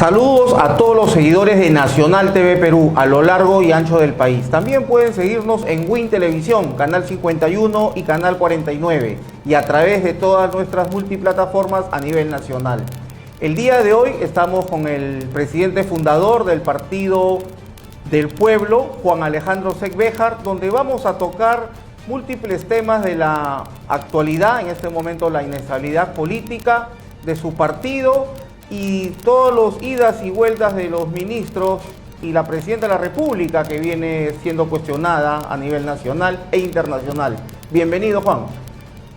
Saludos a todos los seguidores de Nacional TV Perú a lo largo y ancho del país. También pueden seguirnos en Win Televisión, Canal 51 y Canal 49 y a través de todas nuestras multiplataformas a nivel nacional. El día de hoy estamos con el presidente fundador del Partido del Pueblo, Juan Alejandro Seck-Béjar, donde vamos a tocar múltiples temas de la actualidad, en este momento la inestabilidad política de su partido y todos los idas y vueltas de los ministros y la presidenta de la República que viene siendo cuestionada a nivel nacional e internacional. Bienvenido, Juan.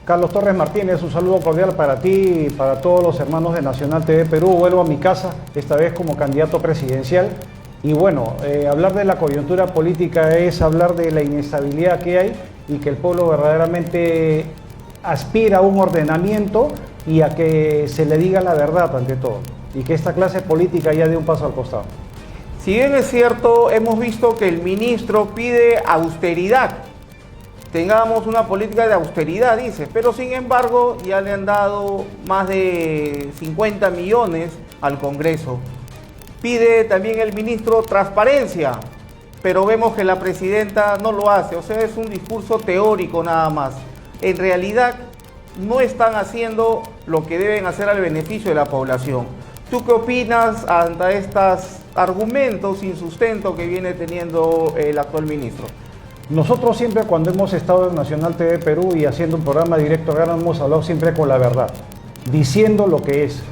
Carlos Torres Martínez, un saludo cordial para ti y para todos los hermanos de Nacional TV Perú. Vuelvo a mi casa, esta vez como candidato presidencial. Y bueno, hablar de la coyuntura política es hablar de la inestabilidad que hay y que el pueblo verdaderamente aspira a un ordenamiento y a que se le diga la verdad ante todo, y que esta clase política ya dé un paso al costado. Si bien es cierto, hemos visto que el ministro pide austeridad, tengamos una política de austeridad, dice, pero sin embargo ya le han dado más de 50 millones al Congreso. Pide también el ministro transparencia, pero vemos que la presidenta no lo hace, o sea, es un discurso teórico nada más. En realidad no están haciendo lo que deben hacer al beneficio de la población. ¿Tú qué opinas ante estos argumentos sin sustento que viene teniendo el actual ministro? Nosotros siempre, cuando hemos estado en Nacional TV Perú y haciendo un programa directo, ahora hemos hablado siempre con la verdad, diciendo lo que es.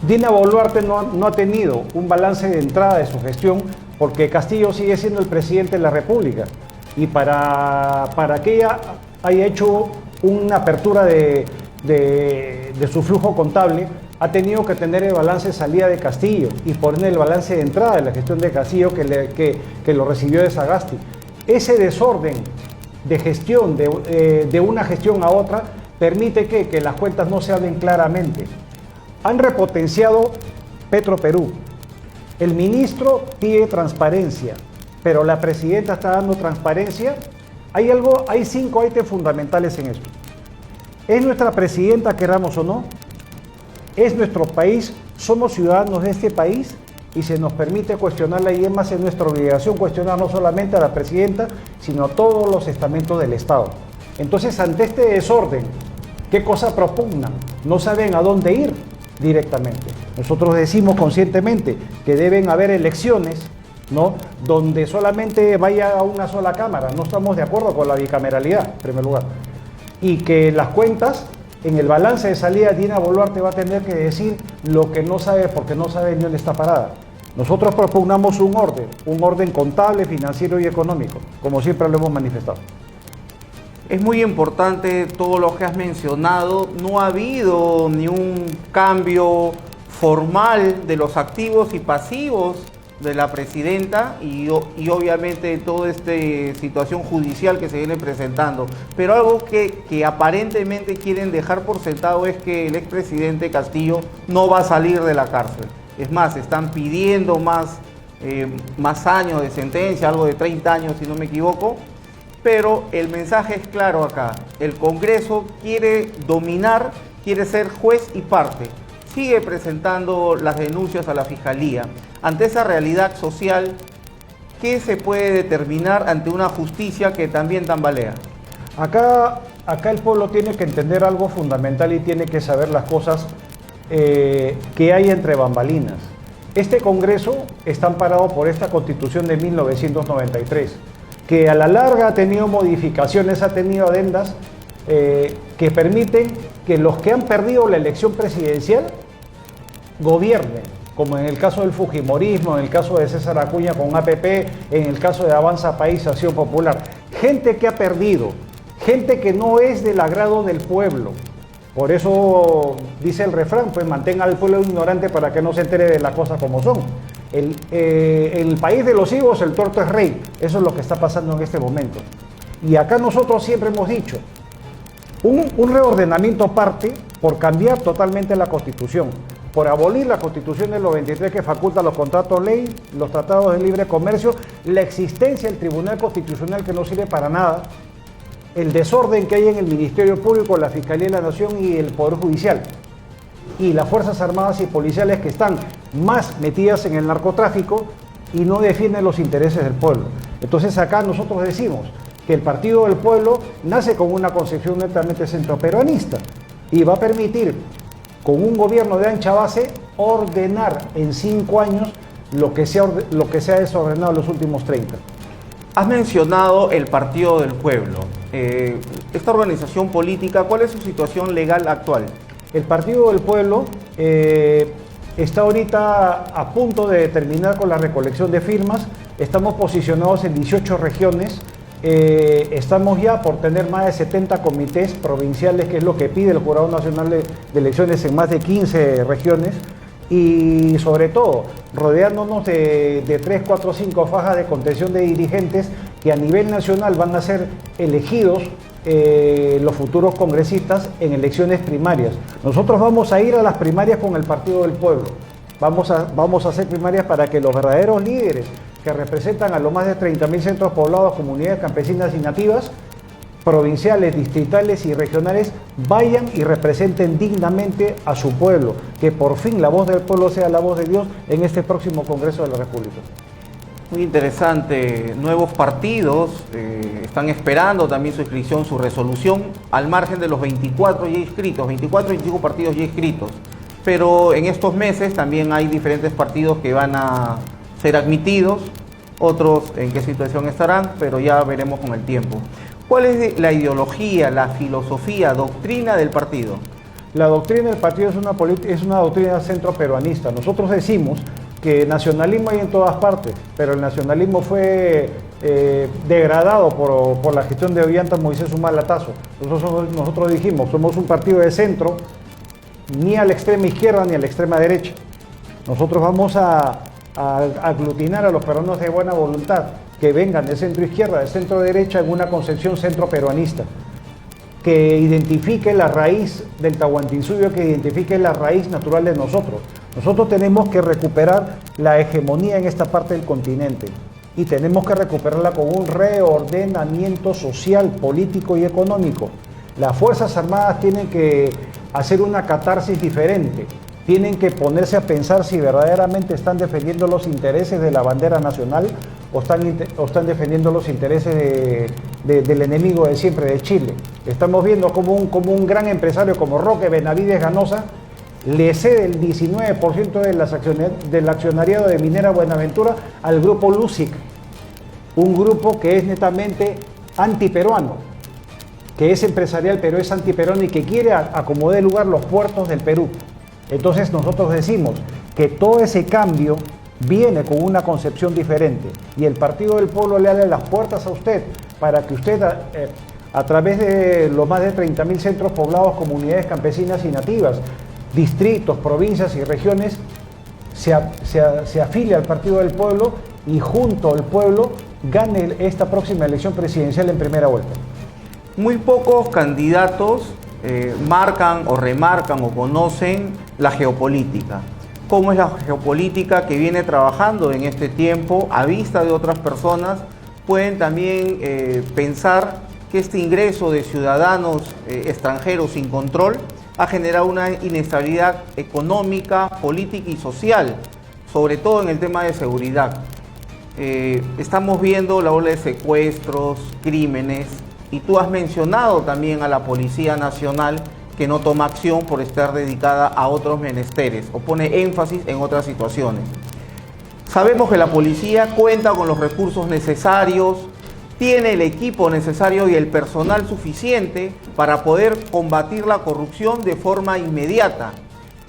Dina Boluarte no ha tenido un balance de entrada de su gestión porque Castillo sigue siendo el presidente de la República, y para que ella haya hecho una apertura de su flujo contable, ha tenido que tener el balance de salida de Castillo y poner el balance de entrada de la gestión de Castillo que lo recibió de Sagasti. Ese desorden de gestión, de una gestión a otra, permite que las cuentas no se hablen claramente. Han repotenciado Petroperú. El ministro pide transparencia, pero la presidenta está dando transparencia. Hay 5 ítems fundamentales en esto. ¿Es nuestra presidenta, queramos o no? ¿Es nuestro país? ¿Somos ciudadanos de este país? Y se nos permite cuestionarla, y es más, es nuestra obligación cuestionar no solamente a la presidenta, sino a todos los estamentos del Estado. Entonces, ante este desorden, ¿qué cosa propugnan? No saben a dónde ir directamente. Nosotros decimos conscientemente que deben haber elecciones, ¿no?, donde solamente vaya a una sola cámara. No estamos de acuerdo con la bicameralidad, en primer lugar. Y que las cuentas, en el balance de salida, Dina Boluarte va a tener que decir lo que no sabe, porque no sabe ni dónde está parada. Nosotros propugnamos un orden contable, financiero y económico, como siempre lo hemos manifestado. Es muy importante todo lo que has mencionado. No ha habido ni un cambio formal de los activos y pasivos de la presidenta y obviamente toda esta situación judicial que se viene presentando. Pero algo que aparentemente quieren dejar por sentado es que el expresidente Castillo no va a salir de la cárcel. Es más, están pidiendo más años de sentencia, algo de 30 años si no me equivoco. Pero el mensaje es claro acá. El Congreso quiere dominar, quiere ser juez y parte. Sigue presentando las denuncias a la Fiscalía. Ante esa realidad social, ¿qué se puede determinar ante una justicia que también tambalea? Acá el pueblo tiene que entender algo fundamental y tiene que saber las cosas que hay entre bambalinas. Este Congreso está amparado por esta Constitución de 1993, que a la larga ha tenido modificaciones, ha tenido adendas que permiten que los que han perdido la elección presidencial gobiernen, como en el caso del fujimorismo, en el caso de César Acuña con APP, en el caso de Avanza País, Acción Popular. Gente que ha perdido, gente que no es del agrado del pueblo. Por eso dice el refrán, pues mantenga al pueblo ignorante para que no se entere de las cosas como son. El país de los higos, el tuerto es rey. Eso es lo que está pasando en este momento. Y acá nosotros siempre hemos dicho, un reordenamiento parte por cambiar totalmente la Constitución, por abolir la Constitución del 93 que faculta los contratos ley, los tratados de libre comercio, la existencia del Tribunal Constitucional que no sirve para nada, el desorden que hay en el Ministerio Público, la Fiscalía de la Nación y el Poder Judicial, y las Fuerzas Armadas y Policiales que están más metidas en el narcotráfico y no defienden los intereses del pueblo. Entonces acá nosotros decimos que el Partido del Pueblo nace con una concepción netamente centroperuanista y va a permitir, con un gobierno de ancha base, ordenar en 5 años lo que se ha desordenado en los últimos 30. Has mencionado el Partido del Pueblo. Esta organización política, ¿cuál es su situación legal actual? El Partido del Pueblo está ahorita a punto de terminar con la recolección de firmas. Estamos posicionados en 18 regiones. Estamos ya por tener más de 70 comités provinciales, que es lo que pide el Jurado Nacional de Elecciones en más de 15 regiones. Y sobre todo, rodeándonos de 3, 4, 5 fajas de contención de dirigentes que a nivel nacional van a ser elegidos los futuros congresistas en elecciones primarias. Nosotros vamos a ir a las primarias con el Partido del Pueblo. Vamos a hacer primarias para que los verdaderos líderes que representan a los más de 30.000 centros poblados, comunidades campesinas y nativas, provinciales, distritales y regionales, vayan y representen dignamente a su pueblo, que por fin la voz del pueblo sea la voz de Dios en este próximo Congreso de la República. Muy interesante. Nuevos partidos están esperando también su inscripción, su resolución, al margen de los 24 ya inscritos, 24 o 25 partidos ya inscritos. Pero en estos meses también hay diferentes partidos que van a ser admitidos, otros en qué situación estarán, pero ya veremos con el tiempo. ¿Cuál es la ideología, la filosofía, doctrina del partido? La doctrina del partido es una doctrina centroperuanista. Nosotros decimos que nacionalismo hay en todas partes, pero el nacionalismo fue degradado por la gestión de Ollanta Moisés Humala Tazo. Nosotros dijimos, somos un partido de centro, ni a la extrema izquierda ni a la extrema derecha. Nosotros vamos a aglutinar a los peruanos de buena voluntad que vengan de centro izquierda, de centro derecha, en una concepción centroperuanista, que identifique la raíz del Tahuantinsuyo, que identifique la raíz natural de nosotros. Nosotros tenemos que recuperar la hegemonía en esta parte del continente y tenemos que recuperarla con un reordenamiento social, político y económico. Las Fuerzas Armadas tienen que hacer una catarsis diferente, tienen que ponerse a pensar si verdaderamente están defendiendo los intereses de la bandera nacional o están defendiendo los intereses del enemigo de siempre, de Chile. Estamos viendo como un gran empresario como Roque Benavides Ganosa le cede el 19% del accionariado de Minera Buenaventura al grupo Lusic, un grupo que es netamente antiperuano, que es empresarial pero es antiperuano y que quiere acomodar el lugar los puertos del Perú. Entonces nosotros decimos que todo ese cambio viene con una concepción diferente y el Partido del Pueblo le abre las puertas a usted para que usted a través de los más de 30.000 centros poblados, comunidades campesinas y nativas, distritos, provincias y regiones, se afilie al Partido del Pueblo y junto al pueblo gane esta próxima elección presidencial en primera vuelta. Muy pocos candidatos marcan o remarcan o conocen la geopolítica. ¿Cómo es la geopolítica que viene trabajando en este tiempo a vista de otras personas? Pueden también pensar que este ingreso de ciudadanos extranjeros sin control ha generado una inestabilidad económica, política y social, sobre todo en el tema de seguridad. Estamos viendo la ola de secuestros, crímenes, y tú has mencionado también a la Policía Nacional que no toma acción por estar dedicada a otros menesteres o pone énfasis en otras situaciones. Sabemos que la policía cuenta con los recursos necesarios, tiene el equipo necesario y el personal suficiente para poder combatir la corrupción de forma inmediata,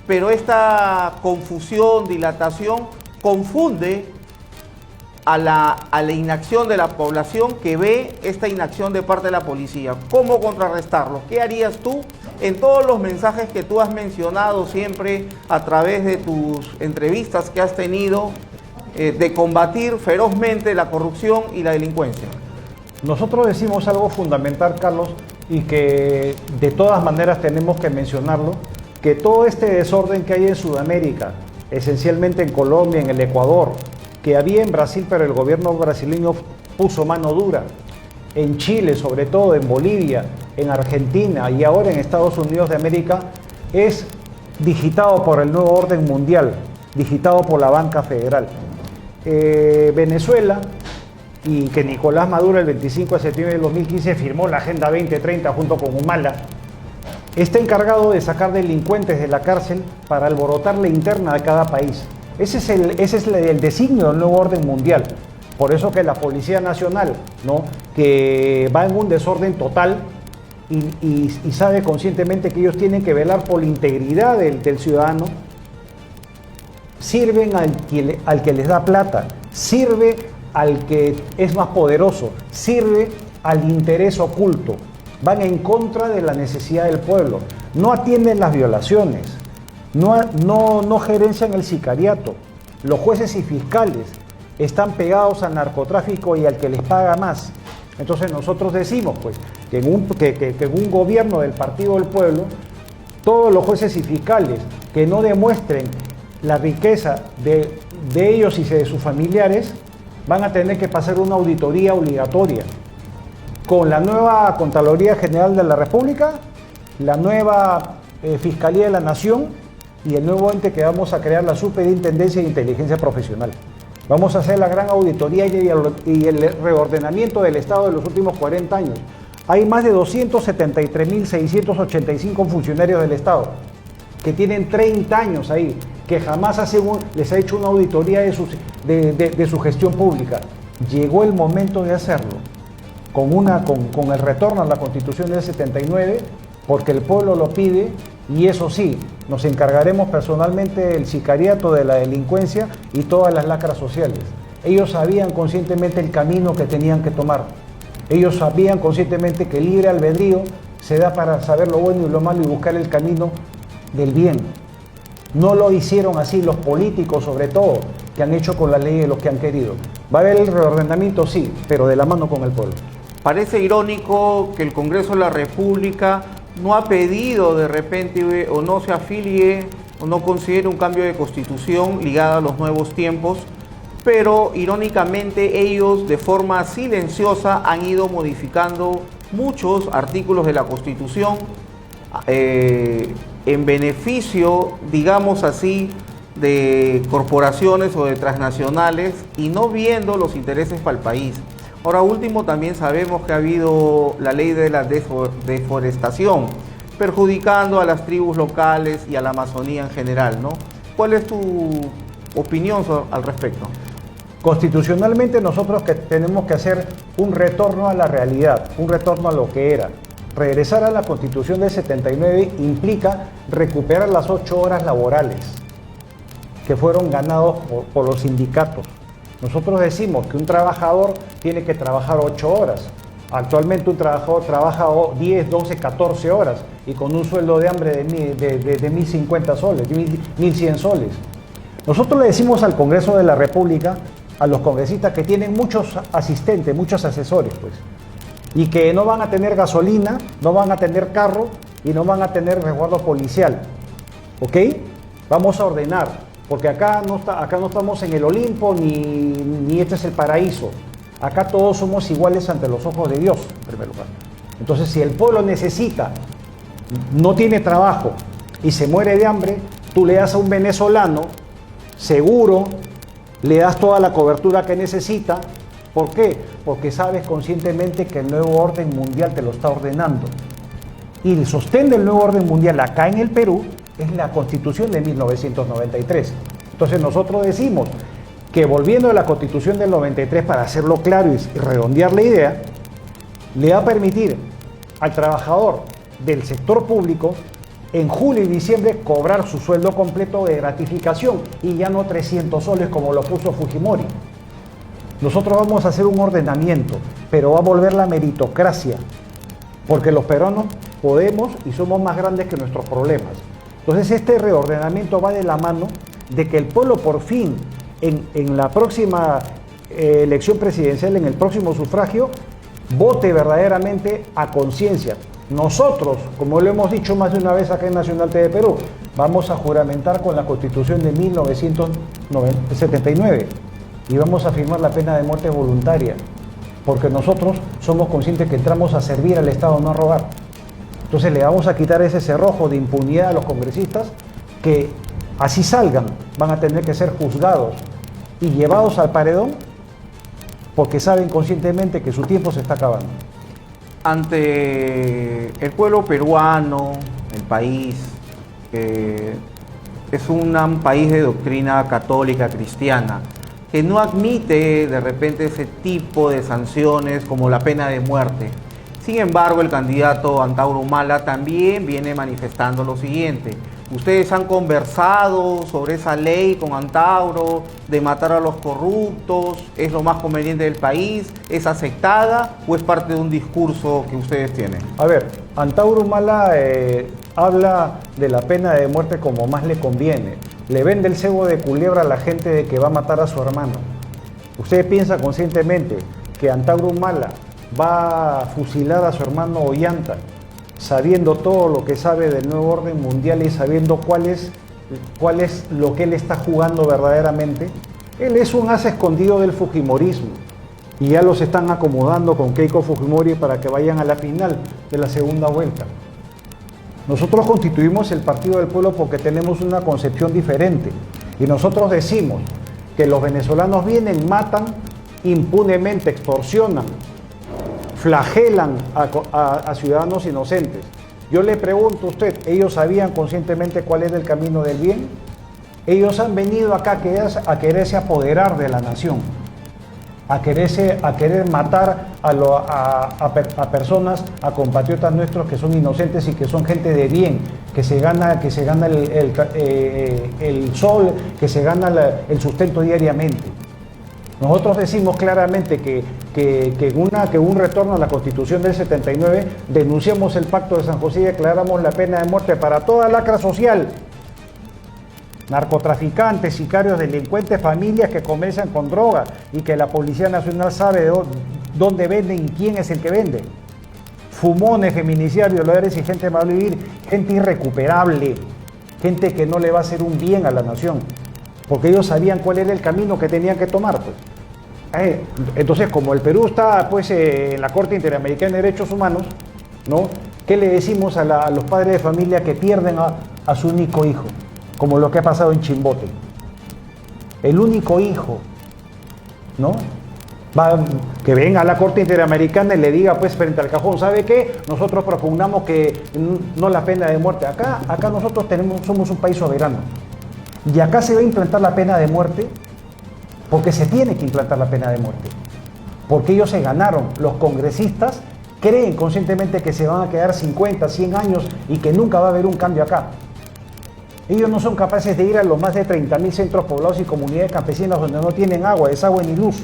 pero esta confusión, dilatación, confunde a la inacción de la población que ve esta inacción de parte de la policía. ¿Cómo contrarrestarlo? ¿Qué harías tú en todos los mensajes que tú has mencionado siempre a través de tus entrevistas que has tenido de combatir ferozmente la corrupción y la delincuencia? Nosotros decimos algo fundamental, Carlos, y que de todas maneras tenemos que mencionarlo, que todo este desorden que hay en Sudamérica, esencialmente en Colombia, en el Ecuador, que había en Brasil, pero el gobierno brasileño puso mano dura, en Chile, sobre todo en Bolivia, en Argentina y ahora en Estados Unidos de América, es digitado por el nuevo orden mundial. digitado por la banca federal. Venezuela, y que Nicolás Maduro el 25 de septiembre del 2015 firmó la Agenda 2030 junto con Humala, está encargado de sacar delincuentes de la cárcel para alborotar la interna de cada país. Ese es el designio del nuevo orden mundial. Por eso que la Policía Nacional, ¿no?, que va en un desorden total y sabe conscientemente que ellos tienen que velar por la integridad del ciudadano, sirven al que les da plata, sirve al que es más poderoso, sirve al interés oculto. Van en contra de la necesidad del pueblo, no atienden las violaciones, no gerencian el sicariato. Los jueces y fiscales están pegados al narcotráfico y al que les paga más. Entonces nosotros decimos pues que en un gobierno del Partido del Pueblo, todos los jueces y fiscales que no demuestren la riqueza de ellos y de sus familiares van a tener que pasar una auditoría obligatoria con la nueva Contraloría General de la República, la nueva Fiscalía de la Nación y el nuevo ente que vamos a crear, la Superintendencia de Inteligencia Profesional. Vamos a hacer la gran auditoría y el reordenamiento del Estado de los últimos 40 años. Hay más de 273.685 funcionarios del Estado que tienen 30 años ahí, que jamás les ha hecho una auditoría de su gestión pública. Llegó el momento de hacerlo, con el retorno a la Constitución del 79, porque el pueblo lo pide, y eso sí, nos encargaremos personalmente del sicariato, de la delincuencia y todas las lacras sociales. Ellos sabían conscientemente el camino que tenían que tomar. Ellos sabían conscientemente que el libre albedrío se da para saber lo bueno y lo malo y buscar el camino del bien. No lo hicieron así los políticos, sobre todo, que han hecho con la ley de lo que han querido. ¿Va a haber el reordenamiento? Sí, pero de la mano con el pueblo. Parece irónico que el Congreso de la República no ha pedido de repente o no se afilie o no considere un cambio de constitución ligado a los nuevos tiempos, pero irónicamente ellos de forma silenciosa han ido modificando muchos artículos de la Constitución en beneficio, digamos así, de corporaciones o de transnacionales y no viendo los intereses para el país. Ahora último, también sabemos que ha habido la ley de la deforestación, perjudicando a las tribus locales y a la Amazonía en general, ¿no? ¿Cuál es tu opinión al respecto? Constitucionalmente nosotros tenemos que hacer un retorno a la realidad, un retorno a lo que era. Regresar a la Constitución del 79 implica recuperar las 8 horas laborales que fueron ganados por los sindicatos. Nosotros decimos que un trabajador tiene que trabajar 8 horas. Actualmente un trabajador trabaja 10, 12, 14 horas y con un sueldo de hambre de 1.050 soles, 1.100 soles. Nosotros le decimos al Congreso de la República, a los congresistas que tienen muchos asistentes, muchos asesores, pues, y que no van a tener gasolina, no van a tener carro y no van a tener resguardo policial. ¿Ok? Vamos a ordenar. Porque acá no estamos en el Olimpo ni este es el paraíso. Acá todos somos iguales ante los ojos de Dios, en primer lugar. Entonces, si el pueblo necesita, no tiene trabajo y se muere de hambre, tú le das a un venezolano seguro, le das toda la cobertura que necesita. ¿Por qué? Porque sabes conscientemente que el nuevo orden mundial te lo está ordenando. Y el sostén del nuevo orden mundial acá en el Perú es la Constitución de 1993. Entonces nosotros decimos que volviendo a la Constitución del 93, para hacerlo claro y redondear la idea, le va a permitir al trabajador del sector público en julio y diciembre cobrar su sueldo completo de gratificación y ya no 300 soles como lo puso Fujimori. Nosotros vamos a hacer un ordenamiento, pero va a volver la meritocracia, porque los peruanos podemos y somos más grandes que nuestros problemas. Entonces este reordenamiento va de la mano de que el pueblo por fin en la próxima elección presidencial, en el próximo sufragio, vote verdaderamente a conciencia. Nosotros, como lo hemos dicho más de una vez acá en Nacional TV Perú, vamos a juramentar con la Constitución de 1979 y vamos a firmar la pena de muerte voluntaria, porque nosotros somos conscientes que entramos a servir al Estado, no a robar. Entonces le vamos a quitar ese cerrojo de impunidad a los congresistas que así salgan, van a tener que ser juzgados y llevados al paredón porque saben conscientemente que su tiempo se está acabando. Ante el pueblo peruano, el país, es un país de doctrina católica cristiana que no admite de repente ese tipo de sanciones como la pena de muerte. Sin embargo, el candidato Antauro Humala también viene manifestando lo siguiente. ¿Ustedes han conversado sobre esa ley con Antauro de matar a los corruptos? ¿Es lo más conveniente del país? ¿Es aceptada o es parte de un discurso que ustedes tienen? A ver, Antauro Humala habla de la pena de muerte como más le conviene. Le vende el cebo de culebra a la gente de que va a matar a su hermano. ¿Usted piensa conscientemente que Antauro Humala va a fusilar a su hermano Ollanta, sabiendo todo lo que sabe del nuevo orden mundial y sabiendo cuál es lo que él está jugando verdaderamente? Él es un as escondido del fujimorismo y ya los están acomodando con Keiko Fujimori para que vayan a la final de la segunda vuelta. Nosotros constituimos el Partido del Pueblo porque tenemos una concepción diferente y nosotros decimos que los venezolanos vienen, matan impunemente, extorsionan, flagelan a ciudadanos inocentes. Yo le pregunto a usted, ¿ellos sabían conscientemente cuál era el camino del bien? Ellos han venido acá a quererse apoderar de la nación, a querer matar a personas, a compatriotas nuestros que son inocentes y que son gente de bien, que se gana el sol, que se gana el sustento diariamente. Nosotros decimos claramente que un retorno a la Constitución del 79, denunciamos el Pacto de San José y declaramos la pena de muerte para toda lacra social. Narcotraficantes, sicarios, delincuentes, familias que comercian con droga y que la Policía Nacional sabe dónde venden y quién es el que vende. Fumones, feminicidios, violadores y gente mal vivir, gente irrecuperable, gente que no le va a hacer un bien a la nación, porque ellos sabían cuál era el camino que tenían que tomar, pues. Entonces, como el Perú está pues en la Corte Interamericana de Derechos Humanos, ¿no? ¿Qué le decimos a los padres de familia que pierden a su único hijo? Como lo que ha pasado en Chimbote. El único hijo, ¿no? Que venga a la Corte Interamericana y le diga pues frente al cajón, ¿sabe qué? Nosotros propugnamos que no la pena de muerte. Acá nosotros somos un país soberano. Y acá se va a implantar la pena de muerte porque se tiene que implantar la pena de muerte. Porque ellos se ganaron. Los congresistas creen conscientemente que se van a quedar 50, 100 años y que nunca va a haber un cambio acá. Ellos no son capaces de ir a los más de 30.000 centros poblados y comunidades campesinas donde no tienen agua, desagüe ni luz,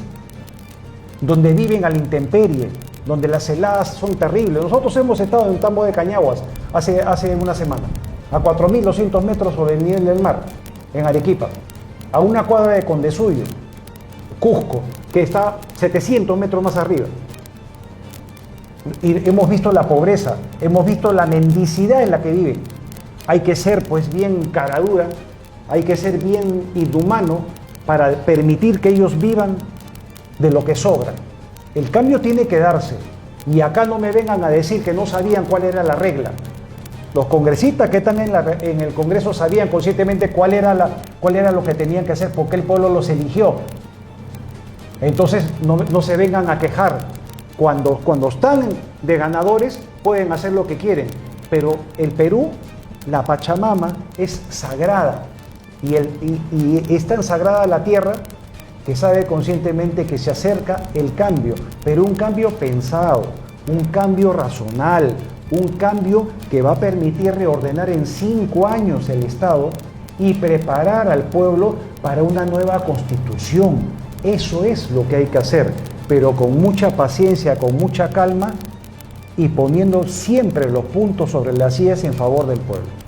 donde viven a la intemperie, donde las heladas son terribles. Nosotros hemos estado en un tambo de Cañaguas hace una semana, a 4.200 metros sobre el nivel del mar, en Arequipa, a una cuadra de Condesuyo, Cusco, que está 700 metros más arriba. Y hemos visto la pobreza, hemos visto la mendicidad en la que viven. Hay que ser pues bien caradura, hay que ser bien inhumano para permitir que ellos vivan de lo que sobra. El cambio tiene que darse y acá no me vengan a decir que no sabían cuál era la regla. Los congresistas que están en el Congreso sabían conscientemente cuál era lo que tenían que hacer, porque el pueblo los eligió. Entonces no se vengan a quejar. Cuando están de ganadores pueden hacer lo que quieren, pero el Perú, la Pachamama, es sagrada y es tan sagrada la tierra que sabe conscientemente que se acerca el cambio, pero un cambio pensado, un cambio razonal, un cambio que va a permitir reordenar en 5 años el Estado y preparar al pueblo para una nueva constitución. Eso es lo que hay que hacer, pero con mucha paciencia, con mucha calma y poniendo siempre los puntos sobre las IES en favor del pueblo.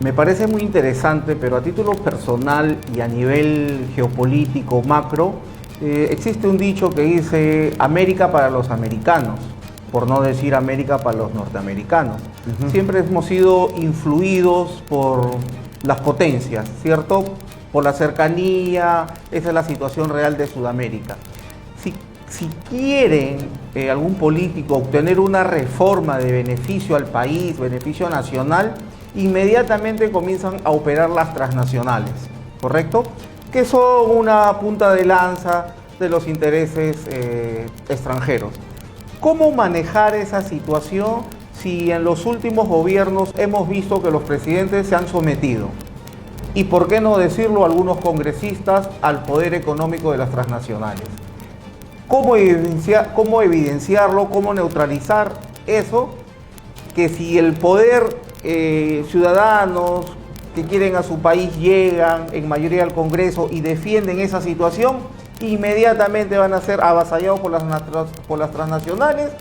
Me parece muy interesante, pero a título personal y a nivel geopolítico macro, existe un dicho que dice América para los americanos, por no decir América para los norteamericanos. Siempre hemos sido influidos por las potencias, ¿cierto? Por la cercanía, esa es la situación real de Sudamérica. Si quieren algún político obtener una reforma de beneficio al país, beneficio nacional, inmediatamente comienzan a operar las transnacionales, ¿correcto? Que son una punta de lanza de los intereses extranjeros. ¿Cómo manejar esa situación si en los últimos gobiernos hemos visto que los presidentes se han sometido? Y por qué no decirlo, algunos congresistas al poder económico de las transnacionales. ¿Cómo evidenciarlo? ¿Cómo neutralizar eso? Que si el poder, ciudadanos que quieren a su país llegan en mayoría al Congreso y defienden esa situación, inmediatamente van a ser avasallados por las transnacionales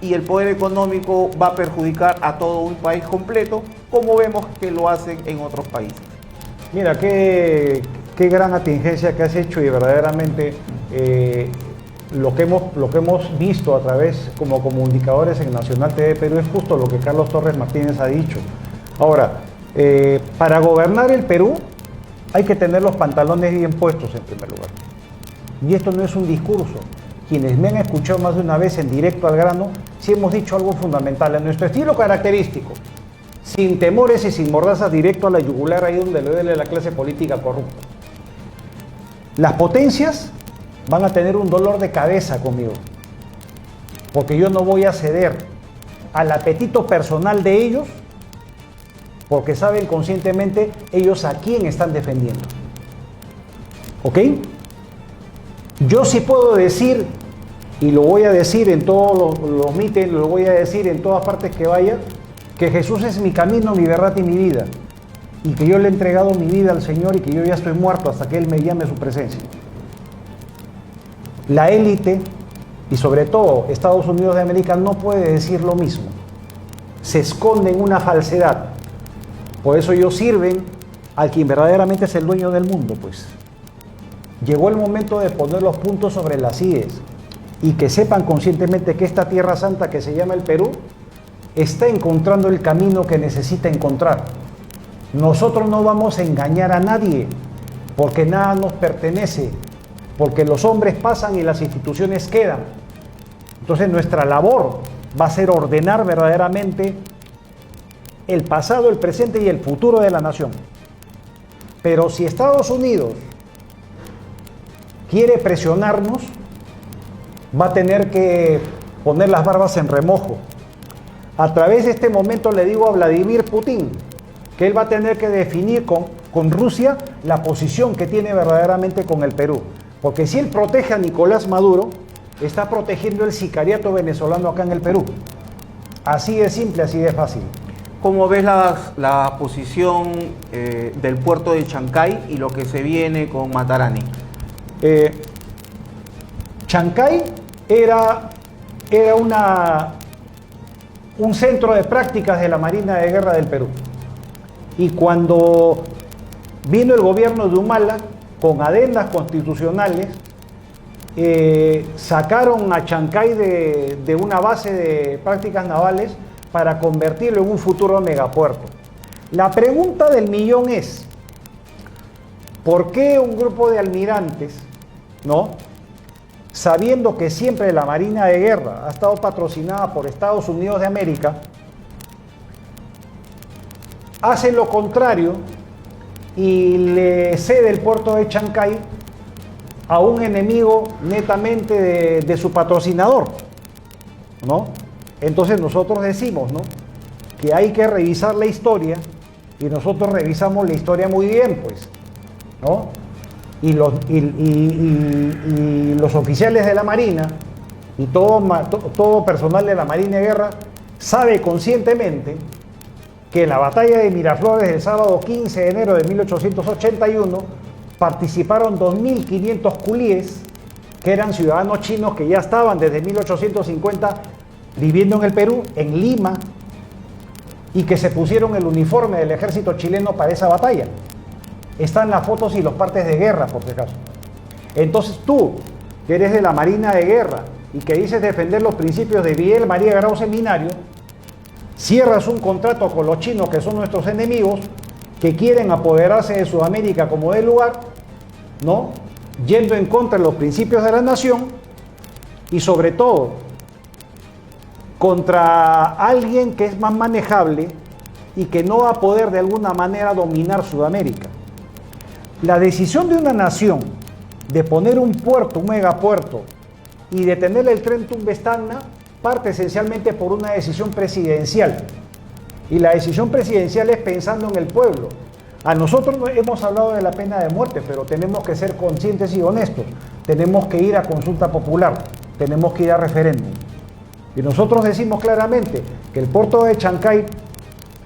y el poder económico va a perjudicar a todo un país completo, como vemos que lo hacen en otros países. Mira, qué gran atingencia que has hecho, y verdaderamente lo que hemos visto a través como comunicadores en Nacional TV Perú es justo lo que Carlos Torres Martínez ha dicho. Ahora, para gobernar el Perú hay que tener los pantalones bien puestos en primer lugar. Y esto no es un discurso. Quienes me han escuchado más de una vez en Directo al Grano, sí hemos dicho algo fundamental. En nuestro estilo característico, sin temores y sin mordazas, directo a la yugular, ahí donde le duele la clase política corrupta. Las potencias van a tener un dolor de cabeza conmigo, porque yo no voy a ceder al apetito personal de ellos, porque saben conscientemente ellos a quién están defendiendo. ¿Ok? Yo sí puedo decir, y lo voy a decir en todos los mítines, lo voy a decir en todas partes que vaya, que Jesús es mi camino, mi verdad y mi vida, y que yo le he entregado mi vida al Señor y que yo ya estoy muerto hasta que Él me llame a su presencia. La élite, y sobre todo Estados Unidos de América, no puede decir lo mismo. Se esconde en una falsedad. Por eso ellos sirven al quien verdaderamente es el dueño del mundo, pues. Llegó el momento de poner los puntos sobre las íes y que sepan conscientemente que esta tierra santa que se llama el Perú está encontrando el camino que necesita encontrar. Nosotros no vamos a engañar a nadie, porque nada nos pertenece, porque los hombres pasan y las instituciones quedan. Entonces nuestra labor va a ser ordenar verdaderamente el pasado, el presente y el futuro de la nación. Pero si Estados Unidos quiere presionarnos, va a tener que poner las barbas en remojo. A través de este momento le digo a Vladimir Putin que él va a tener que definir con Rusia la posición que tiene verdaderamente con el Perú. Porque si él protege a Nicolás Maduro, está protegiendo el sicariato venezolano acá en el Perú. Así de simple, así de fácil. ¿Cómo ves la posición del puerto de Chancay y lo que se viene con Matarani? Chancay era un centro de prácticas de la Marina de Guerra del Perú. Y cuando vino el gobierno de Humala, con adendas constitucionales, sacaron a Chancay de una base de prácticas navales para convertirlo en un futuro megapuerto. La pregunta del millón es, ¿por qué un grupo de almirantes, ¿no?, sabiendo que siempre la Marina de Guerra ha estado patrocinada por Estados Unidos de América, hace lo contrario y le cede el puerto de Chancay a un enemigo netamente de su patrocinador, ¿no? Entonces nosotros decimos, ¿no?, que hay que revisar la historia, y nosotros revisamos la historia muy bien, pues, ¿no? Y los oficiales de la Marina y todo personal de la Marina de Guerra sabe conscientemente que en la batalla de Miraflores del sábado 15 de enero de 1881 participaron 2.500 culíes que eran ciudadanos chinos que ya estaban desde 1850 viviendo en el Perú, en Lima, y que se pusieron el uniforme del ejército chileno para esa batalla. Están las fotos y los partes de guerra, por si acaso. Entonces tú, que eres de la Marina de Guerra y que dices defender los principios de Miguel María Grau Seminario, cierras un contrato con los chinos, que son nuestros enemigos, que quieren apoderarse de Sudamérica como de lugar, ¿no?, yendo en contra de los principios de la nación y sobre todo contra alguien que es más manejable y que no va a poder de alguna manera dominar Sudamérica. La decisión de una nación de poner un puerto, un megapuerto, y de tener el tren Tumbes-Tacna parte esencialmente por una decisión presidencial. Y la decisión presidencial es pensando en el pueblo. A nosotros hemos hablado de la pena de muerte, pero tenemos que ser conscientes y honestos. Tenemos que ir a consulta popular, tenemos que ir a referéndum. Y nosotros decimos claramente que el puerto de Chancay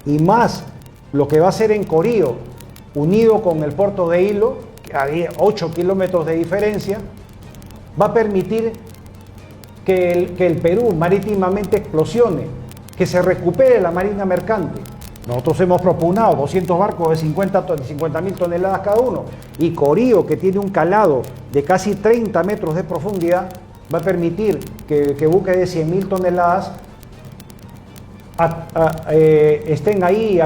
y más lo que va a ser en Corío, unido con el puerto de Hilo, que hay 8 kilómetros de diferencia, va a permitir que el Perú marítimamente explosione, que se recupere la marina mercante. Nosotros hemos propugnado 200 barcos de 50.000 toneladas cada uno, y Corío, que tiene un calado de casi 30 metros de profundidad, va a permitir que buques de 100.000 toneladas estén ahí,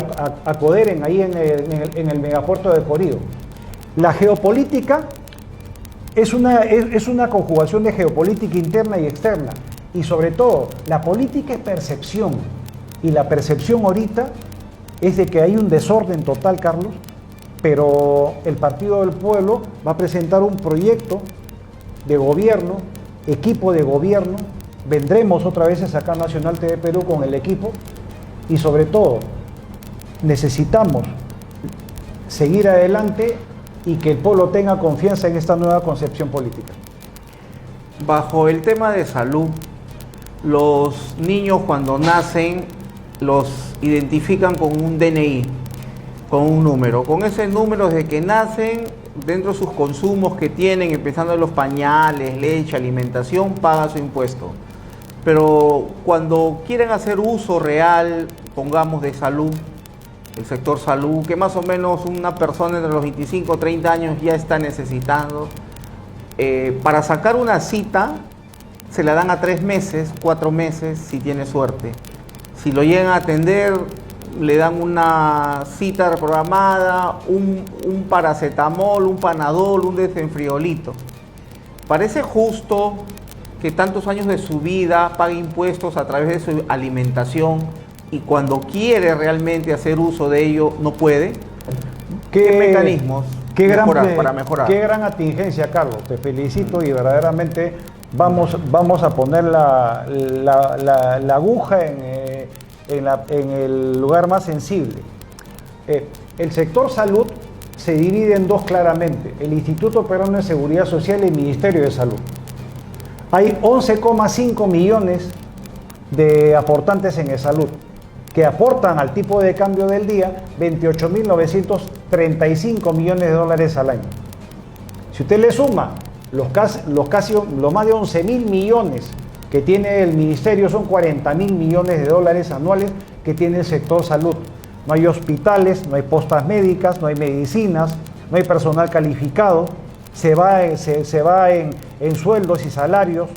acoderen ahí en el megapuerto de Corío. La geopolítica es una conjugación de geopolítica interna y externa, y sobre todo la política es percepción, y la percepción ahorita es de que hay un desorden total, Carlos, pero el Partido del Pueblo va a presentar un proyecto de gobierno, equipo de gobierno, vendremos otra vez a Sacar Nacional TV Perú con el equipo, y sobre todo necesitamos seguir adelante y que el pueblo tenga confianza en esta nueva concepción política. Bajo el tema de salud, los niños cuando nacen los identifican con un DNI, con un número. Con ese número, desde que nacen, dentro de sus consumos que tienen, empezando de los pañales, leche, alimentación, pagan su impuesto. Pero cuando quieren hacer uso real, pongamos de salud, el sector salud, que más o menos una persona entre los 25 o 30 años ya está necesitando, para sacar una cita se la dan a 3 meses, 4 meses, si tiene suerte. Si lo llegan a atender, le dan una cita reprogramada, un paracetamol, un panadol, un desenfriolito. Parece justo que tantos años de su vida pague impuestos a través de su alimentación, y cuando quiere realmente hacer uso de ello no puede. ¿Qué mecanismos para mejorar? Qué gran atingencia, Carlos. Te felicito, y verdaderamente vamos a poner la aguja en el lugar más sensible. El sector salud se divide en dos claramente: el Instituto Peruano de Seguridad Social y el Ministerio de Salud. Hay 11,5 millones de aportantes en salud, que aportan al tipo de cambio del día 28.935 millones de dólares al año. Si usted le suma los más de 11.000 millones que tiene el ministerio, son 40.000 millones de dólares anuales que tiene el sector salud. No hay hospitales, no hay postas médicas, no hay medicinas, no hay personal calificado, se va en sueldos y salarios,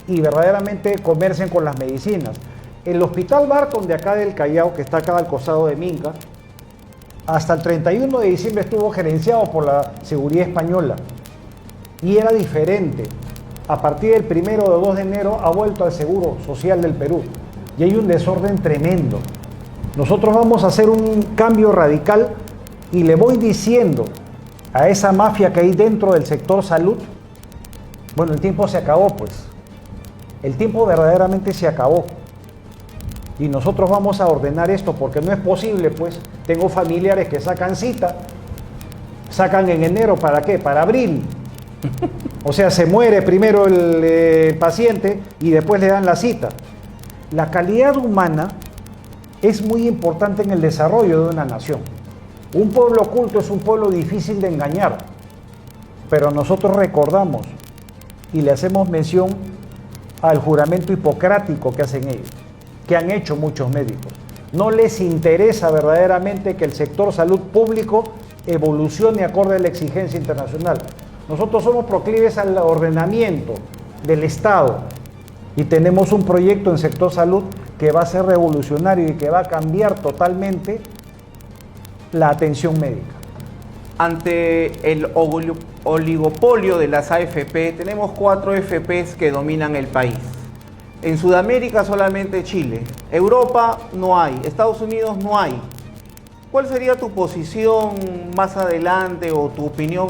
y verdaderamente comercian con las medicinas. El Hospital Barton de acá del Callao, que está acá al costado de Minca, hasta el 31 de diciembre estuvo gerenciado por la Seguridad Española, y era diferente. A partir del 1 o 2 de enero ha vuelto al Seguro Social del Perú, y hay un desorden tremendo. Nosotros vamos a hacer un cambio radical, y le voy diciendo a esa mafia que hay dentro del sector salud, bueno, el tiempo se acabó, pues. El tiempo verdaderamente se acabó. Y nosotros vamos a ordenar esto, porque no es posible, pues. Tengo familiares que sacan cita, sacan en enero, ¿para qué? Para abril. O sea, se muere primero el paciente y después le dan la cita. La calidad humana es muy importante en el desarrollo de una nación. Un pueblo culto es un pueblo difícil de engañar, pero nosotros recordamos y le hacemos mención al juramento hipocrático que hacen ellos, que han hecho muchos médicos. No les interesa verdaderamente que el sector salud público evolucione acorde a la exigencia internacional. Nosotros somos proclives al ordenamiento del Estado, y tenemos un proyecto en sector salud que va a ser revolucionario y que va a cambiar totalmente la atención médica. Ante el oligopolio de las AFP, tenemos 4 FPs que dominan el país. En Sudamérica solamente Chile. Europa no hay. Estados Unidos no hay. ¿Cuál sería tu posición más adelante o tu opinión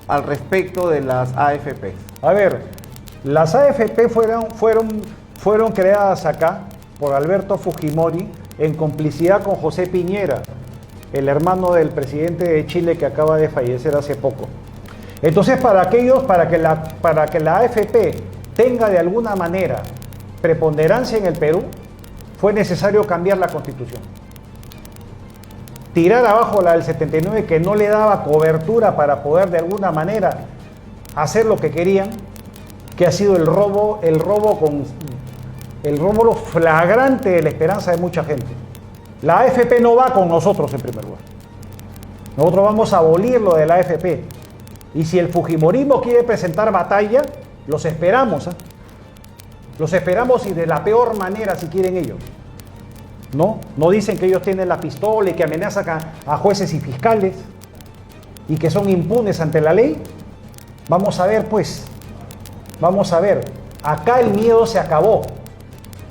al respecto de las AFP? A ver, las AFP fueron creadas acá por Alberto Fujimori en complicidad con José Piñera, el hermano del presidente de Chile que acaba de fallecer hace poco. Entonces, para que la AFP tenga de alguna manera preponderancia en el Perú, fue necesario cambiar la Constitución. Tirar abajo la del 79, que no le daba cobertura para poder de alguna manera hacer lo que querían, que ha sido el robo flagrante de la esperanza de mucha gente. La AFP no va con nosotros en primer lugar. Nosotros vamos a abolir lo de la AFP. Y si el fujimorismo quiere presentar batalla, los esperamos. Los esperamos y de la peor manera si quieren ellos. No dicen que ellos tienen la pistola y que amenazan a jueces y fiscales y que son impunes ante la ley. Vamos a ver pues, vamos a ver. Acá el miedo se acabó.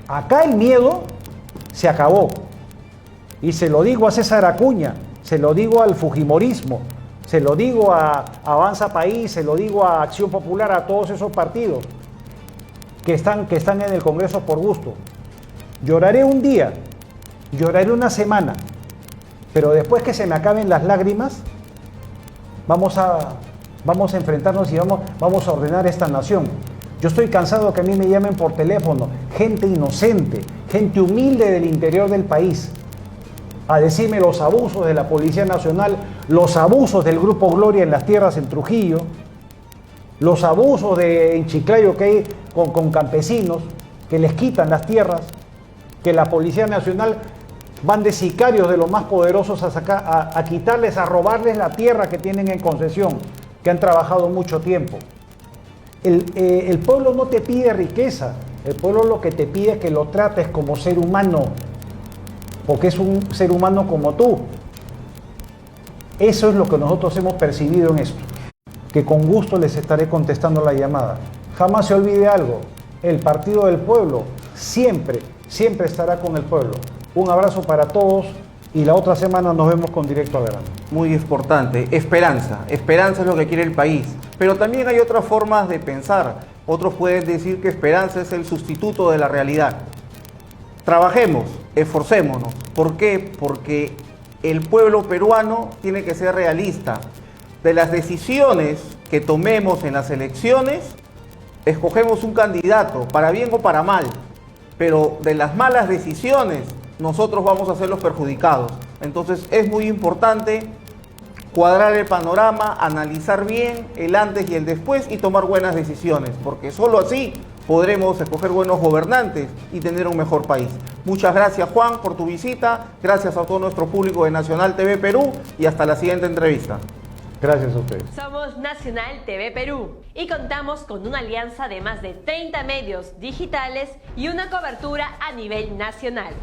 Acá el miedo se acabó. Y se lo digo a César Acuña, se lo digo al fujimorismo, se lo digo a Avanza País, se lo digo a Acción Popular, a todos esos partidos que están en el Congreso por gusto. Lloraré un día, lloraré una semana, pero después que se me acaben las lágrimas, vamos a enfrentarnos y vamos a ordenar esta nación. Yo estoy cansado que a mí me llamen por teléfono, gente inocente, gente humilde del interior del país, a decirme los abusos de la Policía Nacional, los abusos del Grupo Gloria en las tierras en Trujillo, los abusos en Chiclayo que hay con campesinos, que les quitan las tierras, que la Policía Nacional van de sicarios de los más poderosos a quitarles, a robarles la tierra que tienen en concesión, que han trabajado mucho tiempo. El pueblo no te pide riqueza, el pueblo lo que te pide es que lo trates como ser humano, porque es un ser humano como tú. Eso es lo que nosotros hemos percibido en esto, que con gusto les estaré contestando la llamada. Jamás se olvide algo, el Partido del Pueblo siempre estará con el pueblo. Un abrazo para todos y la otra semana nos vemos con Directo al Grano. Muy importante, esperanza. Esperanza es lo que quiere el país. Pero también hay otras formas de pensar. Otros pueden decir que esperanza es el sustituto de la realidad. Trabajemos, esforcémonos. ¿Por qué? Porque el pueblo peruano tiene que ser realista. De las decisiones que tomemos en las elecciones, escogemos un candidato, para bien o para mal. Pero de las malas decisiones, nosotros vamos a ser los perjudicados. Entonces es muy importante cuadrar el panorama, analizar bien el antes y el después y tomar buenas decisiones, porque solo así podremos escoger buenos gobernantes y tener un mejor país. Muchas gracias, Juan, por tu visita. Gracias a todo nuestro público de Nacional TV Perú y hasta la siguiente entrevista. Gracias a ustedes. Somos Nacional TV Perú y contamos con una alianza de más de 30 medios digitales y una cobertura a nivel nacional.